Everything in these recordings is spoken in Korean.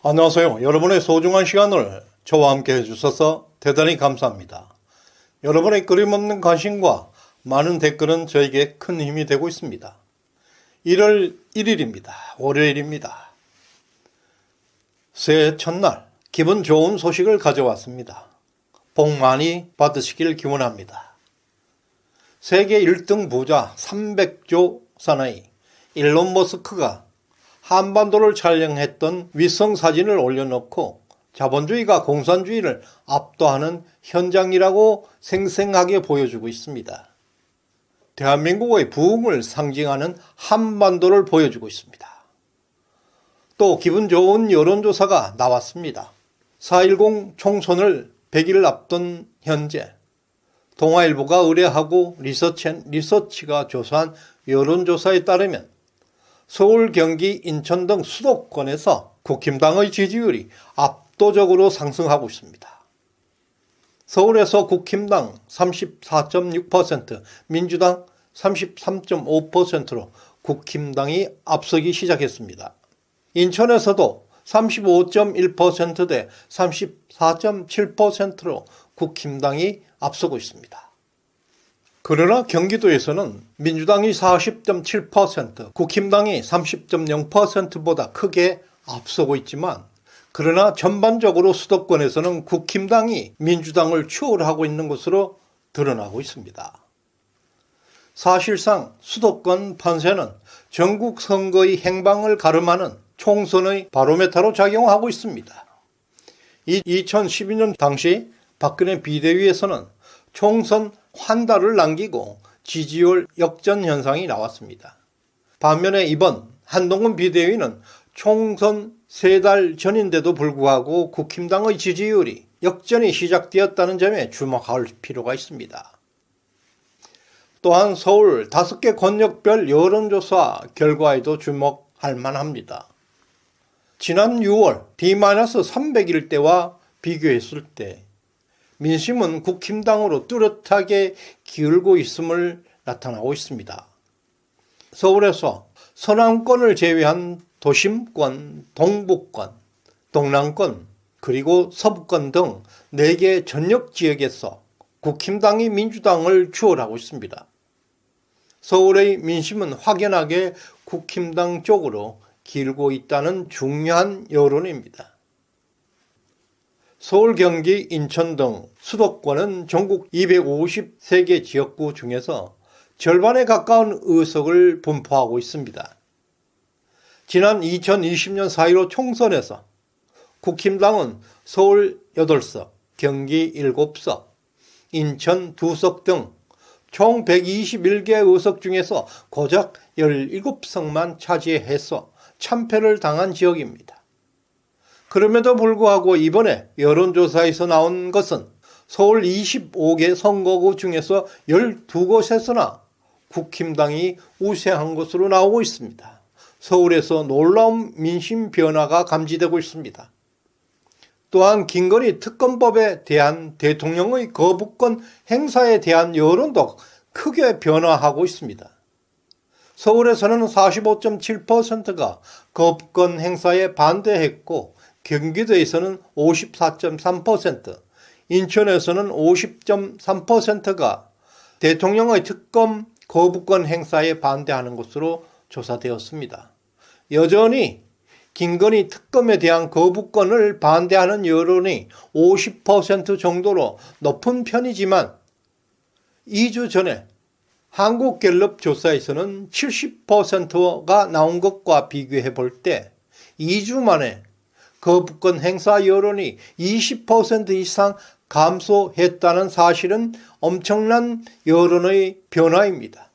안녕하세요. 여러분의 소중한 시간을 저와 함께 해주셔서 대단히 감사합니다. 여러분의 끊임없는 관심과 많은 댓글은 저에게 큰 힘이 되고 있습니다. 1월 1일입니다. 월요일입니다. 새해 첫날 기분 좋은 소식을 가져왔습니다. 복 많이 받으시길 기원합니다. 세계 1등 부자 300조 사나이 일론 머스크가 한반도를 촬영했던 위성 사진을 올려놓고 자본주의가 공산주의를 압도하는 현장이라고 생생하게 보여주고 있습니다. 대한민국의 부흥을 상징하는 한반도를 보여주고 있습니다. 또 기분 좋은 여론조사가 나왔습니다. 4.10 총선을 100일 앞둔 현재 동아일보가 의뢰하고 리서치가 조사한 여론조사에 따르면 서울, 경기, 인천 등 수도권에서 국힘당의 지지율이 압도적으로 상승하고 있습니다. 서울에서 국힘당 34.6%, 민주당 33.5%로 국힘당이 앞서기 시작했습니다. 인천에서도 35.1% 대 34.7%로 국힘당이 앞서고 있습니다. 그러나 경기도에서는 민주당이 40.7%, 국힘당이 30.0%보다 크게 앞서고 있지만 그러나 전반적으로 수도권에서는 국힘당이 민주당을 추월하고 있는 것으로 드러나고 있습니다. 사실상 수도권 판세는 전국 선거의 행방을 가름하는 총선의 바로메타로 작용하고 있습니다. 2012년 당시 박근혜 비대위에서는 총선 한 달을 남기고 지지율 역전 현상이 나왔습니다. 반면에 이번 한동훈 비대위는 총선 3달 전인데도 불구하고 국힘당의 지지율이 역전이 시작되었다는 점에 주목할 필요가 있습니다. 또한 서울 5개 권역별 여론조사 결과에도 주목할 만합니다. 지난 6월 D-300일 때와 비교했을 때 민심은 국힘당으로 뚜렷하게 기울고 있음을 나타나고 있습니다. 서울에서 서남권을 제외한 도심권, 동북권, 동남권, 그리고 서부권 등 4개 전역 지역에서 국힘당이 민주당을 추월하고 있습니다. 서울의 민심은 확연하게 국힘당 쪽으로 기울고 있다는 중요한 여론입니다. 서울, 경기, 인천 등 수도권은 전국 253개 지역구 중에서 절반에 가까운 의석을 분포하고 있습니다. 지난 2020년 4.15 총선에서 국힘당은 서울 8석, 경기 7석, 인천 2석 등 총 121개 의석 중에서 고작 17석만 차지해서 참패를 당한 지역입니다. 그럼에도 불구하고 이번에 여론조사에서 나온 것은 서울 25개 선거구 중에서 12곳에서나 국힘당이 우세한 것으로 나오고 있습니다. 서울에서 놀라운 민심 변화가 감지되고 있습니다. 또한 김건희 특검법에 대한 대통령의 거부권 행사에 대한 여론도 크게 변화하고 있습니다. 서울에서는 45.7%가 거부권 행사에 반대했고 경기도에서는 54.3%, 인천에서는 50.3%가 대통령의 특검 거부권 행사에 반대하는 것으로 조사되었습니다. 여전히 김건희 특검에 대한 거부권을 반대하는 여론이 50% 정도로 높은 편이지만 2주 전에 한국갤럽 조사에서는 70%가 나온 것과 비교해 볼 때 2주 만에 거부권 행사 여론이 20% 이상 감소했다는 사실은 엄청난 여론의 변화입니다.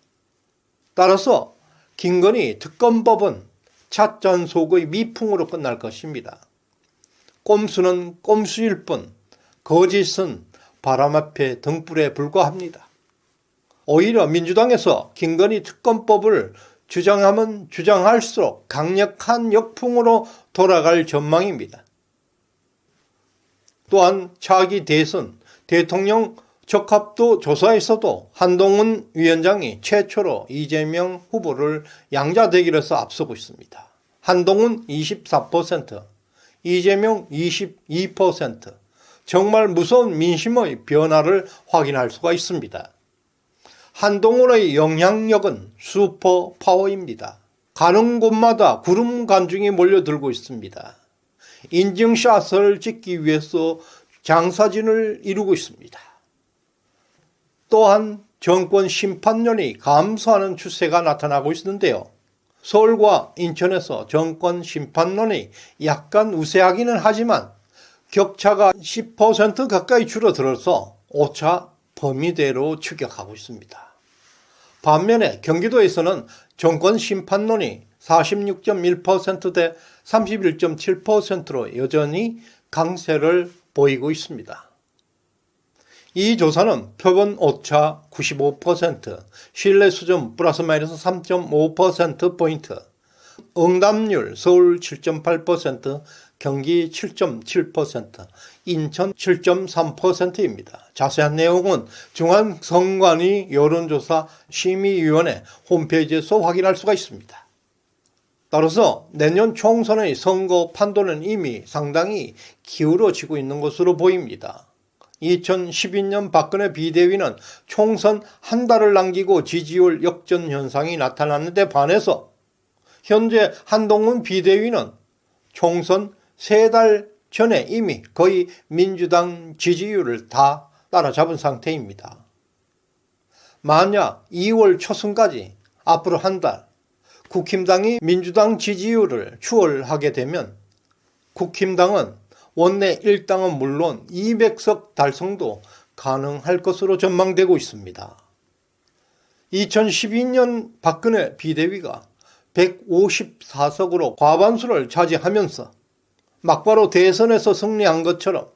따라서 김건희 특검법은 찻잔속의 미풍으로 끝날 것입니다. 꼼수는 꼼수일 뿐 거짓은 바람 앞에 등불에 불과합니다. 오히려 민주당에서 김건희 특검법을 주장하면 주장할수록 강력한 역풍으로 돌아갈 전망입니다. 또한 차기 대선 대통령 적합도 조사에서도 한동훈 위원장이 최초로 이재명 후보를 양자 대결에서 앞서고 있습니다. 한동훈 24%, 이재명 22%. 정말 무서운 민심의 변화를 확인할 수가 있습니다. 한동훈의 영향력은 슈퍼 파워입니다. 가는 곳마다 구름 간중이 몰려들고 있습니다. 인증샷을 찍기 위해서 장사진을 이루고 있습니다. 또한 정권 심판론이 감소하는 추세가 나타나고 있는데요. 서울과 인천에서 정권 심판론이 약간 우세하기는 하지만 격차가 10% 가까이 줄어들어서 오차 범위대로 추격하고 있습니다. 반면에 경기도에서는 정권 심판론이 46.1%대 31.7%로 여전히 강세를 보이고 있습니다. 이 조사는 표본 오차 95%, 신뢰 수준 플러스 마이너스 3.5%포인트, 응답률 서울 7.8%, 경기 7.7%, 인천 7.3%입니다. 자세한 내용은 중앙선관위 여론조사 심의위원회 홈페이지에서 확인할 수가 있습니다. 따라서 내년 총선의 선거 판도는 이미 상당히 기울어지고 있는 것으로 보입니다. 2012년 박근혜 비대위는 총선 한 달을 남기고 지지율 역전 현상이 나타났는데 반해서 현재 한동훈 비대위는 총선 3달 전에 이미 거의 민주당 지지율을 다 따라잡은 상태입니다. 만약 2월 초순까지 앞으로 한 달 국힘당이 민주당 지지율을 추월하게 되면 국힘당은 원내 1당은 물론 200석 달성도 가능할 것으로 전망되고 있습니다. 2012년 박근혜 비대위가 154석으로 과반수를 차지하면서 막바로 대선에서 승리한 것처럼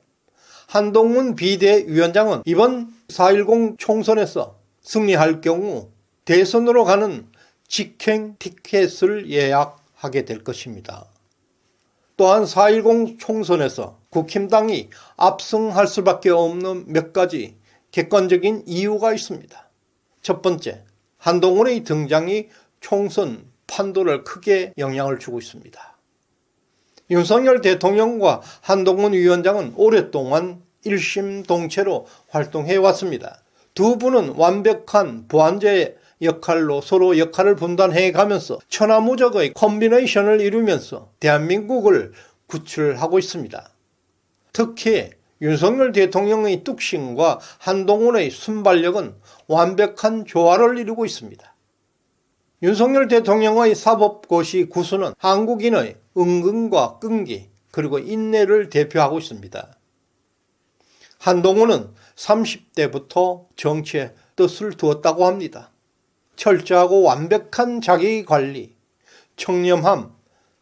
한동훈 비대위원장은 이번 4.10 총선에서 승리할 경우 대선으로 가는 직행 티켓을 예약하게 될 것입니다. 또한 4.10 총선에서 국힘당이 압승할 수밖에 없는 몇 가지 객관적인 이유가 있습니다. 첫 번째, 한동훈의 등장이 총선 판도를 크게 영향을 주고 있습니다. 윤석열 대통령과 한동훈 위원장은 오랫동안 일심동체로 활동해 왔습니다. 두 분은 완벽한 보완제의 역할로 서로 역할을 분담해 가면서 천하무적의 콤비네이션을 이루면서 대한민국을 구출하고 있습니다. 특히 윤석열 대통령의 뚝심과 한동훈의 순발력은 완벽한 조화를 이루고 있습니다. 윤석열 대통령의 사법고시 구수는 한국인의 은근과 끈기 그리고 인내를 대표하고 있습니다. 한동훈은 30대부터 정치에 뜻을 두었다고 합니다. 철저하고 완벽한 자기관리, 청렴함,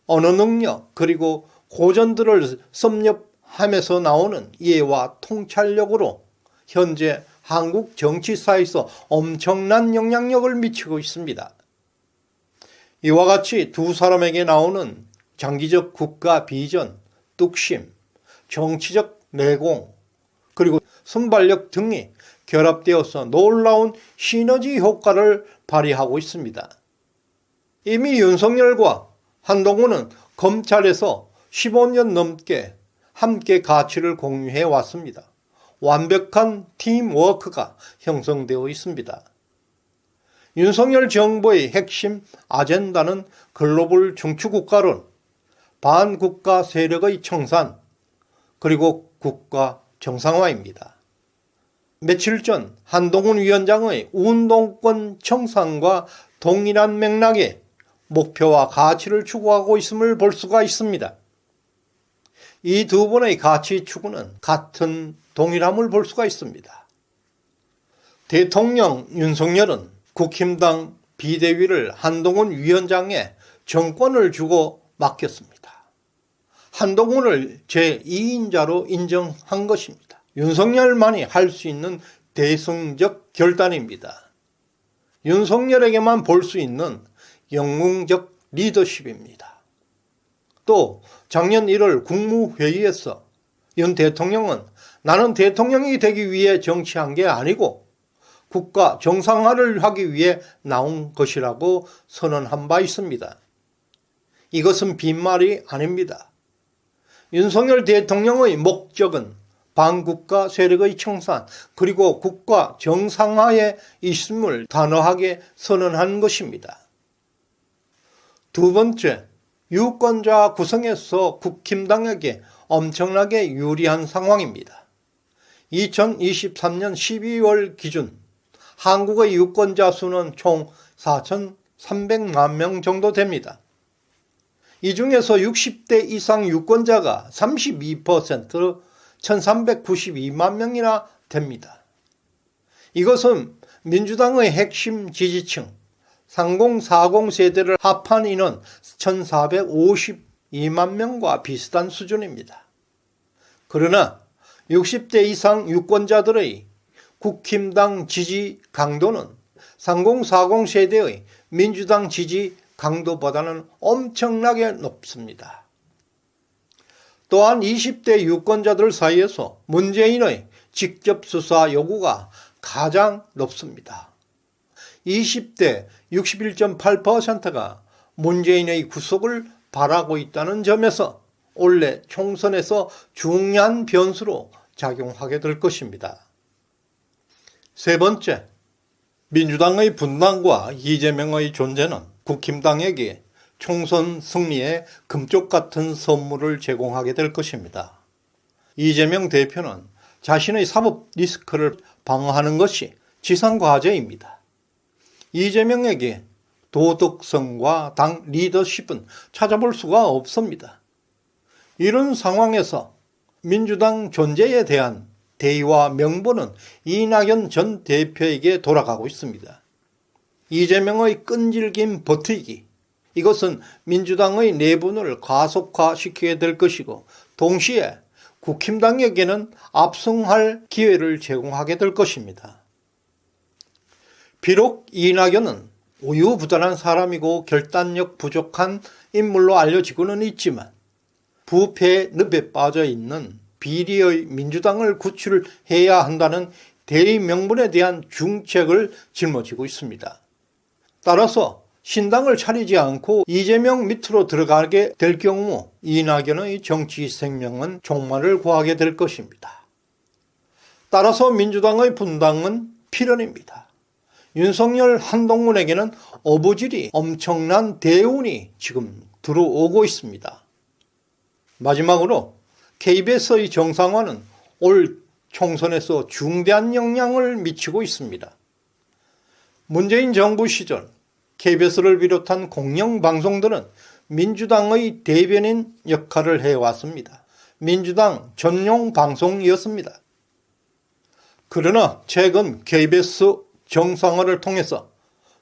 언어 능력 그리고 고전들을 섭렵하면서 나오는 이해와 통찰력으로 현재 한국 정치사에서 엄청난 영향력을 미치고 있습니다. 이와 같이 두 사람에게 나오는 장기적 국가 비전, 뚝심, 정치적 내공, 그리고 순발력 등이 결합되어서 놀라운 시너지 효과를 발휘하고 있습니다. 이미 윤석열과 한동훈은 검찰에서 15년 넘게 함께 가치를 공유해 왔습니다. 완벽한 팀워크가 형성되어 있습니다. 윤석열 정부의 핵심 아젠다는 글로벌 중추국가론, 반국가 세력의 청산, 그리고 국가 정상화입니다. 며칠 전 한동훈 위원장의 운동권 청산과 동일한 맥락의 목표와 가치를 추구하고 있음을 볼 수가 있습니다. 이 두 분의 가치 추구는 같은 동일함을 볼 수가 있습니다. 대통령 윤석열은 국힘당 비대위를 한동훈 위원장에 정권을 주고 맡겼습니다. 한동훈을 제2인자로 인정한 것입니다. 윤석열만이 할 수 있는 대승적 결단입니다. 윤석열에게만 볼 수 있는 영웅적 리더십입니다. 또 작년 1월 국무회의에서 윤 대통령은 나는 대통령이 되기 위해 정치한 게 아니고 국가 정상화를 하기 위해 나온 것이라고 선언한 바 있습니다. 이것은 빈말이 아닙니다. 윤석열 대통령의 목적은 반국가 세력의 청산 그리고 국가 정상화에 있음을 단호하게 선언한 것입니다. 두 번째, 유권자 구성에서 국힘당에게 엄청나게 유리한 상황입니다. 2023년 12월 기준 한국의 유권자 수는 총 4,300만 명 정도 됩니다. 이 중에서 60대 이상 유권자가 32%, 1,392만 명이나 됩니다. 이것은 민주당의 핵심 지지층 3040 세대를 합한 인원 1,452만 명과 비슷한 수준입니다. 그러나 60대 이상 유권자들의 국힘당 지지 강도는 3040 세대의 민주당 지지 강도보다는 엄청나게 높습니다. 또한 20대 유권자들 사이에서 문재인의 직접 수사 요구가 가장 높습니다. 20대 61.8%가 문재인의 구속을 바라고 있다는 점에서 올해 총선에서 중요한 변수로 작용하게 될 것입니다. 세 번째, 민주당의 분당과 이재명의 존재는 국힘당에게 총선 승리에 금쪽 같은 선물을 제공하게 될 것입니다. 이재명 대표는 자신의 사법 리스크를 방어하는 것이 지상과제입니다. 이재명에게 도덕성과 당 리더십은 찾아볼 수가 없습니다. 이런 상황에서 민주당 존재에 대한 대의와 명분은 이낙연 전 대표에게 돌아가고 있습니다. 이재명의 끈질긴 버티기, 이것은 민주당의 내분을 가속화시키게 될 것이고 동시에 국힘당에게는 압승할 기회를 제공하게 될 것입니다. 비록 이낙연은 우유부단한 사람이고 결단력 부족한 인물로 알려지고는 있지만 부패 늪에 빠져있는 비리의 민주당을 구출해야 한다는 대의 명분에 대한 중책을 짊어지고 있습니다. 따라서 신당을 차리지 않고 이재명 밑으로 들어가게 될 경우 이낙연의 정치 생명은 종말을 구하게 될 것입니다. 따라서 민주당의 분당은 필연입니다. 윤석열 한동훈에게는 어부질이 엄청난 대운이 지금 들어오고 있습니다. 마지막으로 KBS의 정상화는 올 총선에서 중대한 영향을 미치고 있습니다. 문재인 정부 시절 KBS를 비롯한 공영방송들은 민주당의 대변인 역할을 해왔습니다. 민주당 전용 방송이었습니다. 그러나 최근 KBS 정상화를 통해서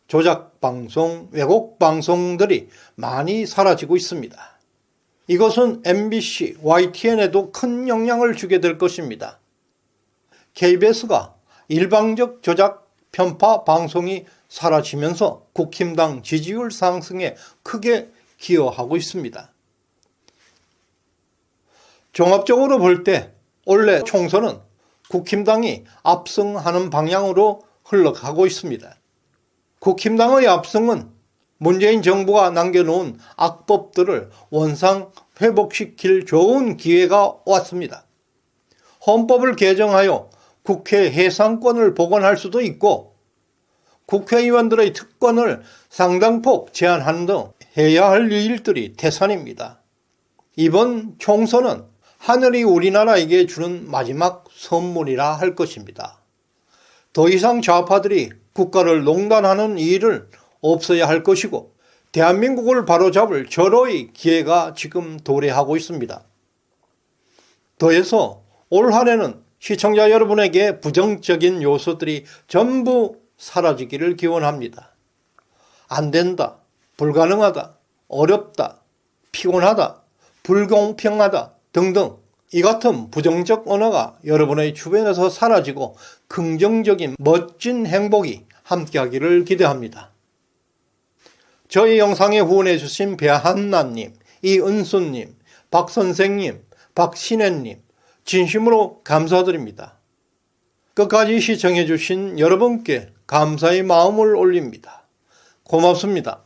조작방송, 왜곡방송들이 많이 사라지고 있습니다. 이것은 MBC, YTN에도 큰 영향을 주게 될 것입니다. KBS가 일방적 조작, 편파 방송이 사라지면서 국힘당 지지율 상승에 크게 기여하고 있습니다. 종합적으로 볼 때 올해 총선은 국힘당이 압승하는 방향으로 흘러가고 있습니다. 국힘당의 압승은 문재인 정부가 남겨놓은 악법들을 원상 회복시킬 좋은 기회가 왔습니다. 헌법을 개정하여 국회 해상권을 복원할 수도 있고 국회의원들의 특권을 상당폭 제한하는 등 해야 할 일들이 태산입니다. 이번 총선은 하늘이 우리나라에게 주는 마지막 선물이라 할 것입니다. 더 이상 좌파들이 국가를 농단하는 일은 없어야 할 것이고 대한민국을 바로잡을 절호의 기회가 지금 도래하고 있습니다. 더해서 올 한 해는 시청자 여러분에게 부정적인 요소들이 전부 사라지기를 기원합니다. 안 된다, 불가능하다, 어렵다, 피곤하다, 불공평하다 등등 이 같은 부정적 언어가 여러분의 주변에서 사라지고 긍정적인 멋진 행복이 함께하기를 기대합니다. 저희 영상에 후원해주신 배한나님, 이은수님, 박선생님, 박신혜님 진심으로 감사드립니다. 끝까지 시청해주신 여러분께 감사의 마음을 올립니다. 고맙습니다.